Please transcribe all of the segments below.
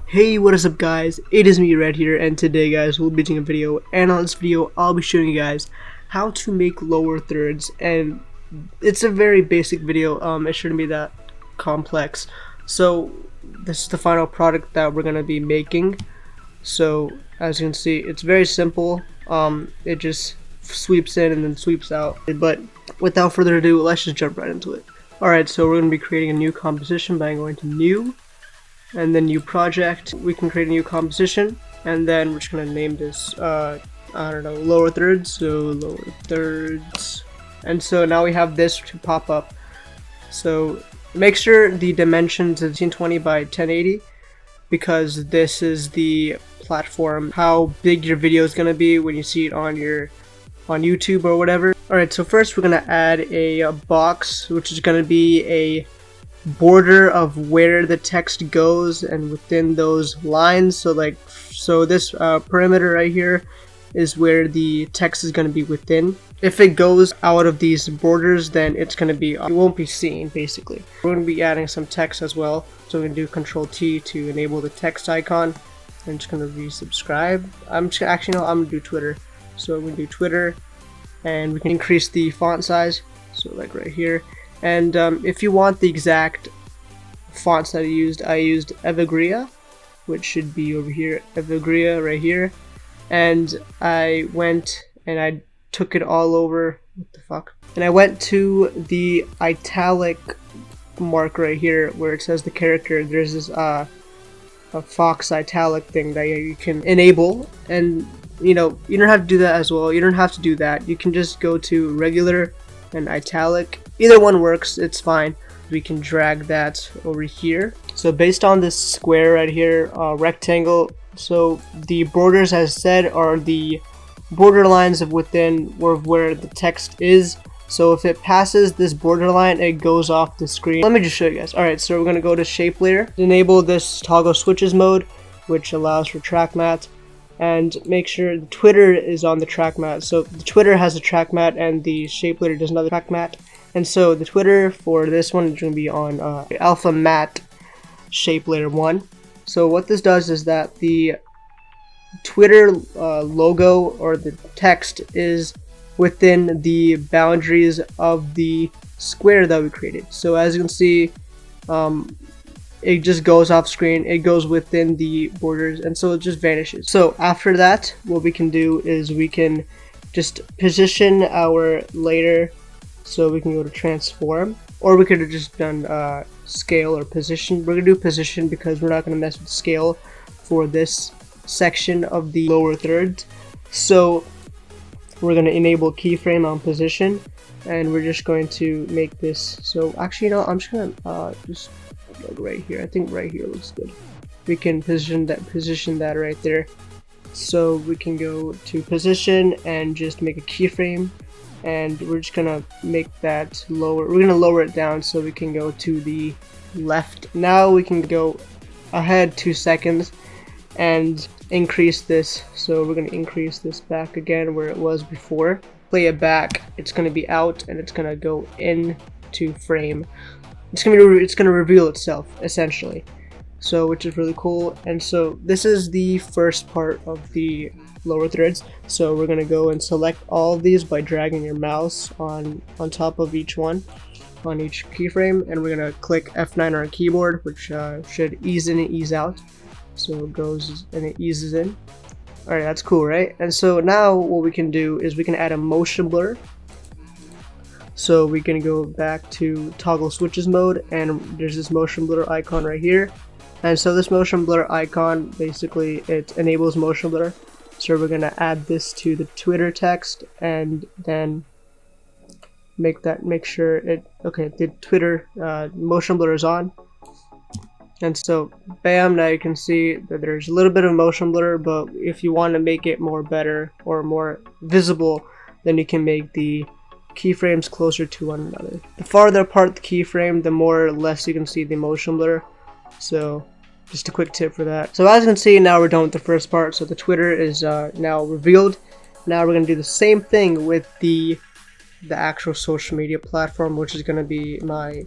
Hey, what is up guys, it is me Red here, and today guys we'll be doing a video, and on this video I'll be showing you guys how to make lower thirds. And it's a very basic video, it shouldn't be that complex. So this is the final product that we're going to be making. So as you can see, it's very simple. It just sweeps in and then sweeps out. But without further ado, let's just jump right into it. Alright, so we're going to be creating a new composition by going to new and then new project. We can create a new composition, and then we're just going to name this I don't know, lower thirds. So lower thirds, and so now we have this to pop up. So make sure the dimensions is 1920 by 1080 because this is the platform how big your video is going to be when you see it on YouTube or whatever. Alright, so first we're going to add a box, which is going to be a border of where the text goes and within those lines. So this perimeter right here is where the text is going to be within. If it goes out of these borders, then it won't be seen basically. We're going to be adding some text as well, so we're going to do Control T to enable the text icon. I'm just going to resubscribe. I'm going to do Twitter. So I'm going to do Twitter, and we can increase the font size, so like right here. And if you want the exact fonts that I used Evogria, which should be over here, Evogria right here. And I went and I took it all over, what the fuck? And I went to the italic mark right here where it says the character. There's this a Fox italic thing that you can enable, and you know, you don't have to do that as well. You don't have to do that. You can just go to regular and italic. Either one works, it's fine. We can drag that over here. So based on this square right here, rectangle, so the borders, as said, are the border lines of within where the text is. So if it passes this borderline, it goes off the screen. Let me just show you guys. Alright, so we're going to go to shape layer, enable this toggle switches mode, which allows for track matte, and make sure the Twitter is on the track matte. So the Twitter has a track matte and the shape layer does not track matte. And so the Twitter for this one is going to be on alpha matte shape layer 1. So what this does is that the Twitter logo or the text is within the boundaries of the square that we created. So as you can see, it just goes off screen, it goes within the borders, and so it just vanishes. So after that, what we can do is we can just position our layer. So we can go to transform, or we could have just done scale or position. We're gonna do position because we're not gonna mess with scale for this section of the lower thirds. So we're gonna enable keyframe on position, and we're just going to make this. So actually, no, I'm just gonna just like right here. I think right here looks good. We can position that right there. So we can go to position and just make a keyframe. And we're just gonna make that lower. We're gonna lower it down so we can go to the left. Now we can go ahead 2 seconds and increase this. So we're gonna increase this back again where it was before. Play it back. It's gonna be out and it's gonna go into frame. It's gonna reveal itself essentially. So which is really cool. And so this is the first part of the lower threads. So we're gonna go and select all of these by dragging your mouse on top of each one, on each keyframe, and we're gonna click F9 on our keyboard, which should ease in and ease out. So it goes and it eases in. Alright, that's cool, right? And so now what we can do is we can add a motion blur. So we can go back to toggle switches mode, and there's this motion blur icon right here. And so this motion blur icon, basically it enables motion blur. So we're gonna add this to the Twitter text, and then make sure the Twitter motion blur is on. And so bam, now you can see that there's a little bit of motion blur, but if you want to make it more better or more visible, then you can make the keyframes closer to one another. The farther apart the keyframe, the more or less you can see the motion blur. So just a quick tip for that. So as you can see, now we're done with the first part. So the Twitter is now revealed. Now we're going to do the same thing with the actual social media platform, which is going to be my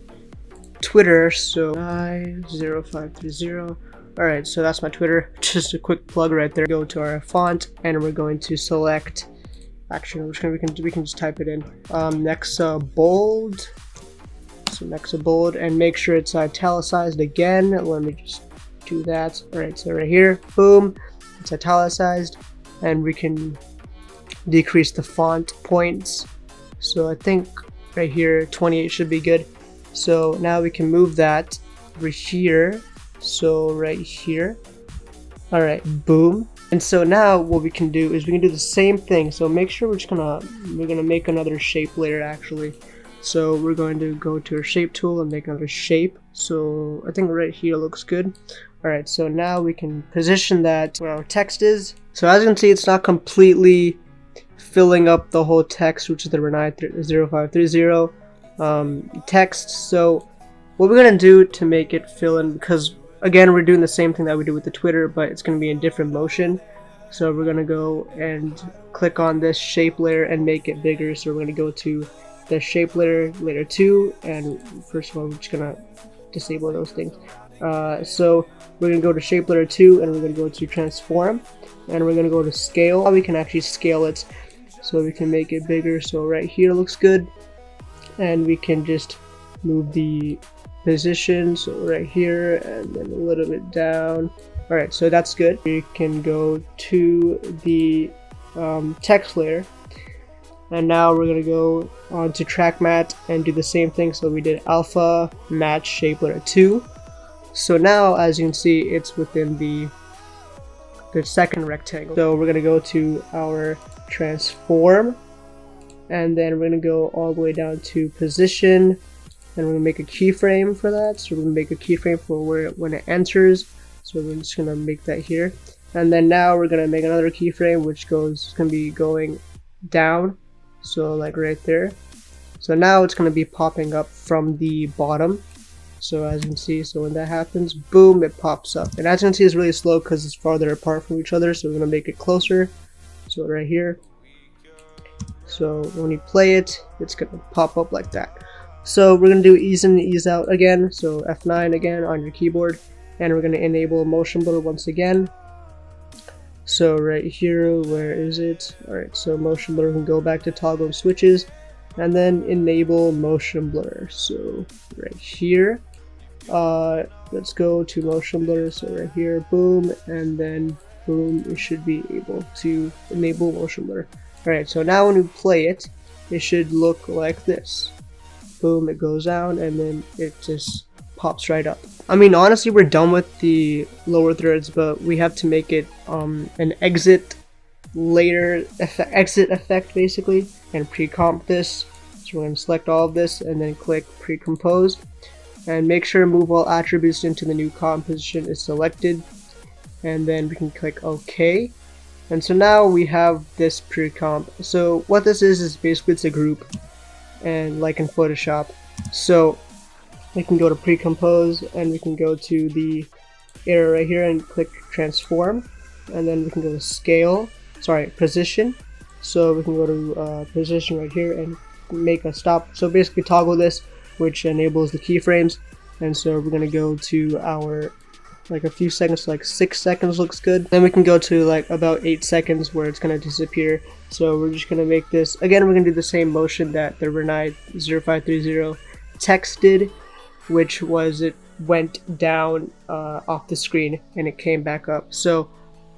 Twitter. So 0530. Alright, so that's my Twitter. Just a quick plug right there. Go to our font and we're going to select, actually we can just type it in. Nexa bold. So Nexa bold, and make sure it's italicized again. Let me just do that. Alright, so right here, boom, it's italicized, and we can decrease the font points. So I think right here 28 should be good. So now we can move that over here. So right here. Alright, boom. And so now what we can do is we can do the same thing. So make sure we're gonna make another shape layer actually. So we're going to go to our shape tool and make another shape. So I think right here looks good. Alright, so now we can position that where our text is. So as you can see, it's not completely filling up the whole text, which is the Renai 0530 text. So what we're gonna do to make it fill in, because again we're doing the same thing that we did with the Twitter, but it's gonna be in different motion. So we're gonna go and click on this shape layer and make it bigger. So we're gonna go to the shape layer 2, and first of all we're just gonna disable those things. So we're gonna go to shape layer 2 and we're gonna go to transform, and we're gonna go to scale. We can actually scale it so we can make it bigger. So right here looks good, and we can just move the position, so right here and then a little bit down. Alright, so that's good. We can go to the text layer, and now we're gonna go on to track matte and do the same thing. So we did alpha match shape layer 2. So now as you can see, it's within the second rectangle. So we're gonna go to our transform, and then we're gonna go all the way down to position, and we're gonna make a keyframe for that. So we're gonna make a keyframe for when it enters. So we're just gonna make that here, and then now we're gonna make another keyframe which is gonna be going down. So like right there. So now it's gonna be popping up from the bottom. So as you can see, so when that happens, boom, it pops up. And as you can see, it's really slow because it's farther apart from each other. So we're gonna make it closer. So right here. So when you play it, it's gonna pop up like that. So we're gonna do ease in and ease out again. So F9 again on your keyboard, and we're gonna enable motion blur once again. So right here, where is it? Alright, so motion blur, we can go back to toggle and switches, and then enable motion blur. So right here, let's go to motion blur. So right here, boom, and then boom, we should be able to enable motion blur. Alright, so now when we play it, it should look like this. Boom, it goes down, and then it just pops right up. I mean, honestly, we're done with the lower threads, but we have to make it an exit effect basically, and pre-comp this. So we're going to select all of this and then click pre-compose, and make sure move all attributes into the new composition is selected, and then we can click OK. And so now we have this pre-comp. So what this is basically it's a group, and like in Photoshop. So we can go to pre-compose, and we can go to the area right here and click transform, and then we can go to position. So we can go to position right here and make a stop. So basically toggle this, which enables the keyframes. And so we're gonna go to our like a few seconds, like 6 seconds looks good. Then we can go to like about 8 seconds where it's gonna disappear. So we're just gonna make this again. We're gonna do the same motion that the Renai 0530 text did, which was it went down off the screen and it came back up. So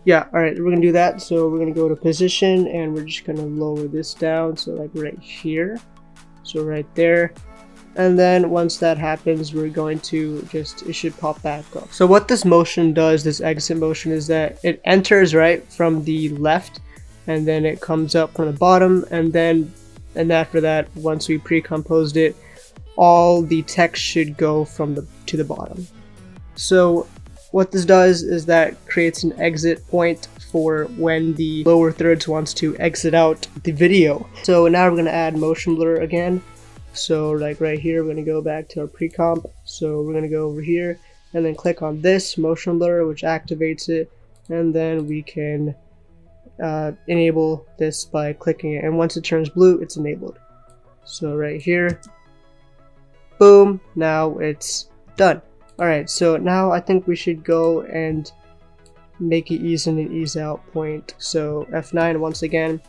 yeah, alright, we're gonna do that. So we're gonna go to position, and we're just gonna lower this down, so like right here, so right there. And then once that happens, we're going to it should pop back up. So what this motion does, this exit motion, is that it enters right from the left, and then it comes up from the bottom, and after that, once we pre-composed it, all the text should go from to the bottom. So what this does is that creates an exit point for when the lower thirds wants to exit out the video. So now we're going to add motion blur again. So like right here, we're going to go back to our pre-comp. So we're going to go over here and then click on this motion blur, which activates it, and then we can enable this by clicking it, and once it turns blue, it's enabled. So right here, boom, now it's done. Alright, so now I think we should go and make an ease in and ease out point. So F9 once again.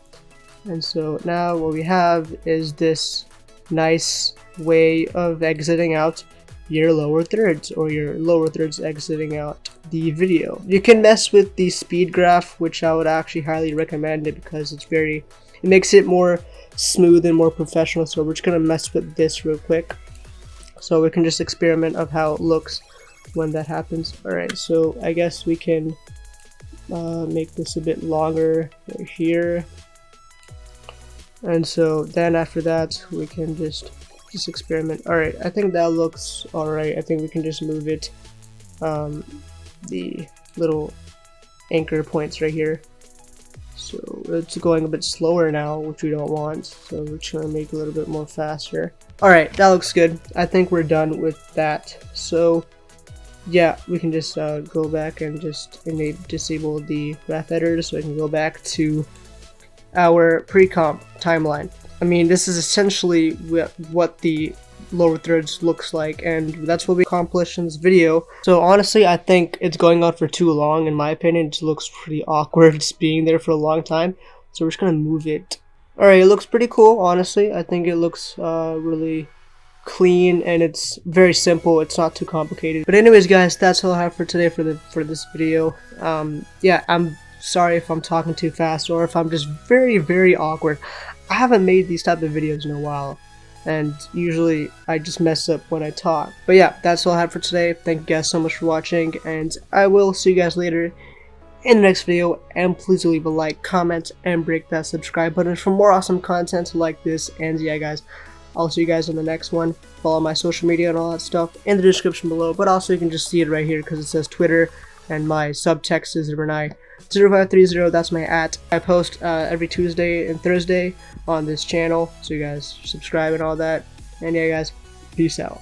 And so now what we have is this nice way of exiting out your lower thirds, or your lower thirds exiting out the video. You can mess with the speed graph, which I would actually highly recommend it because it makes it more smooth and more professional. So we're just gonna mess with this real quick so we can just experiment of how it looks when that happens. Alright, so I guess we can make this a bit longer right here, and so then after that we can just experiment. Alright, I think that looks alright. I think we can just move it, the little anchor points right here. So it's going a bit slower now, which we don't want, so we're trying to make it a little bit more faster. Alright, that looks good. I think we're done with that. So yeah, we can just go back and just disable the graph editor so we can go back to our pre-comp timeline. I mean, this is essentially what the lower thirds looks like, and that's what we accomplished in this video. So honestly, I think it's going on for too long. In my opinion, it looks pretty awkward just being there for a long time, so we're just gonna move it. Alright, it looks pretty cool, honestly. I think it looks really clean, and it's very simple. It's not too complicated. But anyways guys, that's all I have for today for this video. Yeah, I'm sorry if I'm talking too fast or if I'm just very awkward. I haven't made these type of videos in a while, and usually I just mess up when I talk. But yeah, that's all I have for today. Thank you guys so much for watching, and I will see you guys later in the next video. And please leave a like, comment, and break that subscribe button for more awesome content like this. And yeah guys, I'll see you guys in the next one. Follow my social media and all that stuff in the description below, but also you can just see it right here because it says Twitter, and my subtext is Renai0530. That's my @. I post every Tuesday and Thursday on this channel, so you guys subscribe and all that. And yeah guys, peace out.